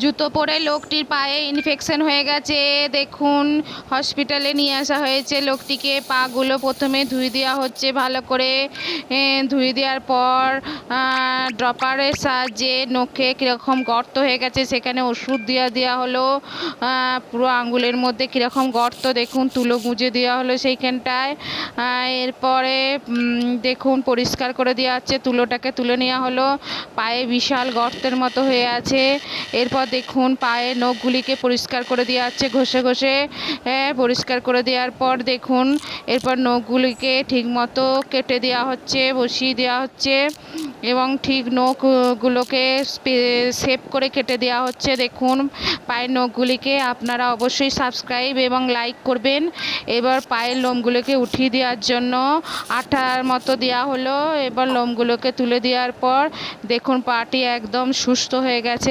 জুতো পরে লোকটির পায়ে ইনফেকশন হয়ে গেছে। দেখুন হসপিটালে নিয়ে আসা হয়েছে লোকটিকে। পাগুলো প্রথমে ধুয়ে দেওয়া হচ্ছে ভালো করে। ধুয়ে দেওয়ার পর ড্রপারের সাহায্যে নখে কীরকম গর্ত হয়ে গেছে সেখানে ওষুধ দেওয়া হলো। পুরো আঙ্গুলের মধ্যে কীরকম গর্ত দেখুন, তুলো গুঁজে দেওয়া হলো সেইখানটায়। এরপরে দেখুন পরিষ্কার করে দেওয়া হচ্ছে, তুলোটাকে তুলে নেওয়া হলো। পায়ে বিশাল গর্তের মতো হয়ে আছে। এরপর দেখুন পায়ের নখগুলিকে পরিষ্কার করে দেওয়া হচ্ছে ঘষে ঘষে। পরিষ্কার করে দেওয়ার পর দেখুন এরপর নখগুলিকে ঠিকমতো কেটে দেওয়া হচ্ছে, বসিয়ে দেওয়া হচ্ছে এবং ঠিক নখগুলোকে শেপ করে কেটে দেওয়া হচ্ছে। দেখুন পায়ের নখগুলিকে আপনারা অবশ্যই সাবস্ক্রাইব এবং লাইক করবেন। এবার পায়ের লোমগুলোকে উঠিয়ে দেওয়ার জন্য আঠার মতো দেওয়া হলো। এবার লোমগুলোকে তুলে দেওয়ার পর দেখুন পাটি একদম সুস্থ হয়ে গেছে।